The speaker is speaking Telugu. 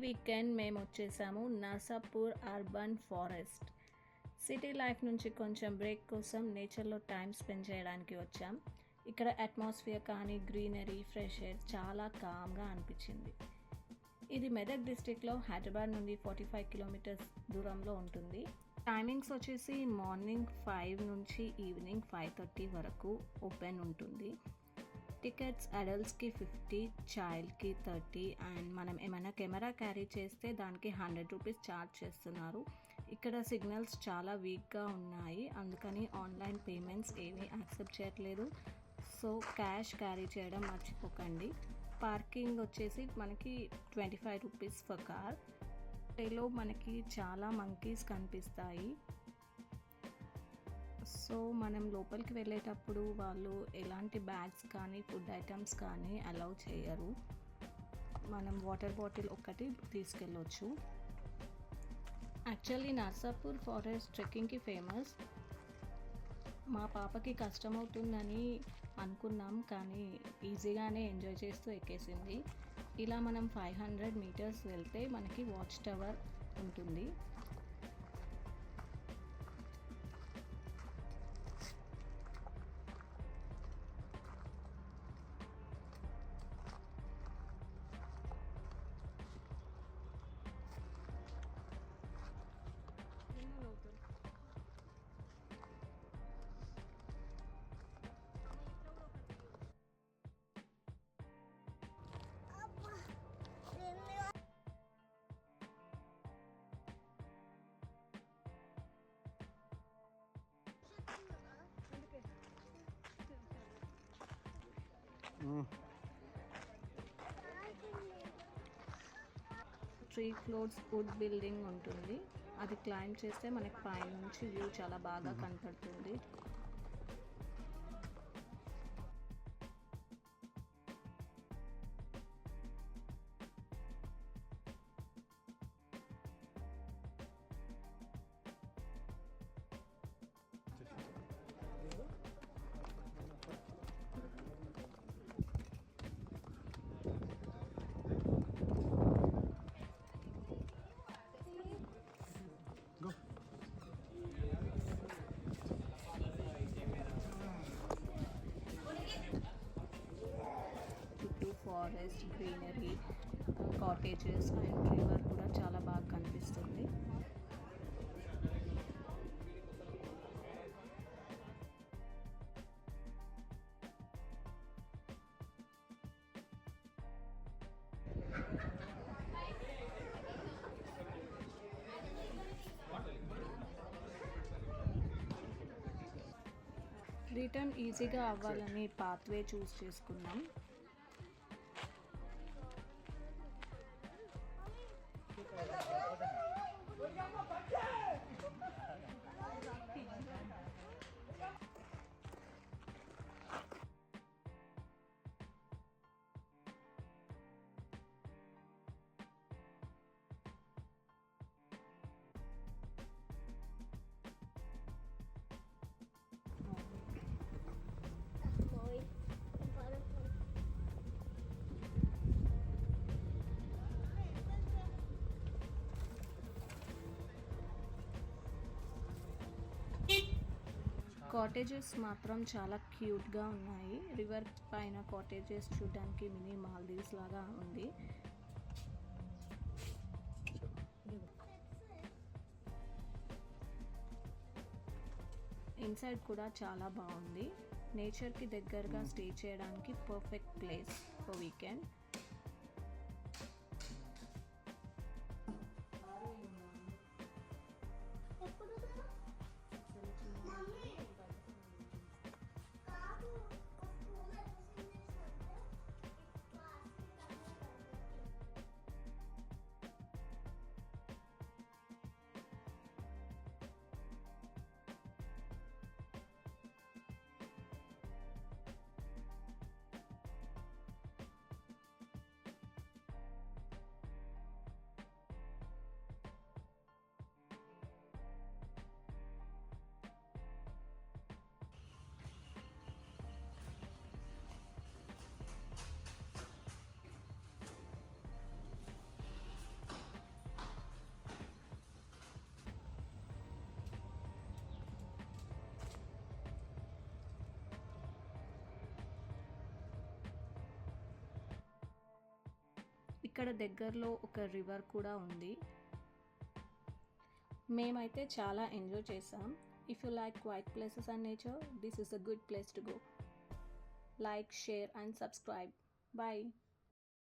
వీకెండ్ మేము వచ్చేసాము Narsapur urban forest. City life నుంచి కొంచెం బ్రేక్ కోసం నేచర్లో టైం స్పెండ్ చేయడానికి వచ్చాం. ఇక్కడ అట్మాస్ఫియర్ కానీ గ్రీనరీ, ఫ్రెష్ ఎయిర్ చాలా కామ్గా అనిపించింది. ఇది మెదక్ డిస్ట్రిక్ట్లో హైదరాబాద్ నుండి 45 కిలోమీటర్స్ దూరంలో ఉంటుంది. టైమింగ్స్ వచ్చేసి మార్నింగ్ 5 నుంచి ఈవినింగ్ 5:30 వరకు ఓపెన్ ఉంటుంది. టికెట్స్ అడల్ట్స్కి 50, చైల్డ్కి 30 అండ్ మనం ఏమైనా కెమెరా క్యారీ చేస్తే దానికి 100 రూపీస్ ఛార్జ్ చేస్తున్నారు. ఇక్కడ సిగ్నల్స్ చాలా వీక్గా ఉన్నాయి, అందుకని ఆన్లైన్ పేమెంట్స్ ఏమీ యాక్సెప్ట్ చేయట్లేదు. సో క్యాష్ క్యారీ చేయడం మర్చిపోకండి. పార్కింగ్ వచ్చేసి మనకి 25 రూపీస్ ఫర్ కార్. లో మనకి చాలా మంకీస్ కనిపిస్తాయి. సో మనం లోపలికి వెళ్ళేటప్పుడు వాళ్ళు ఎలాంటి బ్యాగ్స్ కానీ ఫుడ్ ఐటమ్స్ కానీ అలౌ చేయరు. మనం వాటర్ బాటిల్ ఒక్కటి తీసుకెళ్ళొచ్చు. యాక్చువల్లీ నర్సాపూర్ ఫారెస్ట్ ట్రెక్కింగ్కి ఫేమస్. మా పాపకి కష్టమవుతుందని అనుకున్నాం, కానీ ఈజీగానే ఎంజాయ్ చేస్తూ ఎక్కేసింది. ఇలా మనం 500 మీటర్స్ వెళ్తే మనకి వాచ్ టవర్ ఉంటుంది. త్రీ ఫ్లోర్స్ వుడ్ బిల్డింగ్ ఉంటుంది. అది క్లైంబ్ చేస్తే మనకి పైనుంచి వ్యూ చాలా బాగా కనపడుతుంది. చుట్టూ forest, greenery, cottages and river కూడా చాలా బాగా కనిపిస్తుంది. రిటర్న్ ఈజీగా అవ్వాలని పాత్వే చూస్ చేసుకున్నాం. కాటేజెస్ మాత్రం చాలా క్యూట్గా ఉన్నాయి. రివర్ పైన కాటేజెస్ చూడడానికి మినీ మాల్దీవ్స్ లాగా ఉంది. ఇన్సైడ్ కూడా చాలా బాగుంది. నేచర్కి దగ్గరగా స్టే చేయడానికి పర్ఫెక్ట్ ప్లేస్ ఫర్ వీకెండ్. ఇక్కడ దగ్గరలో ఒక రివర్ కూడా ఉంది. మేమైతే చాలా ఎంజాయ్ చేసాం. If you like quite places and nature, this is a good place to go. Like, share and subscribe. Bye.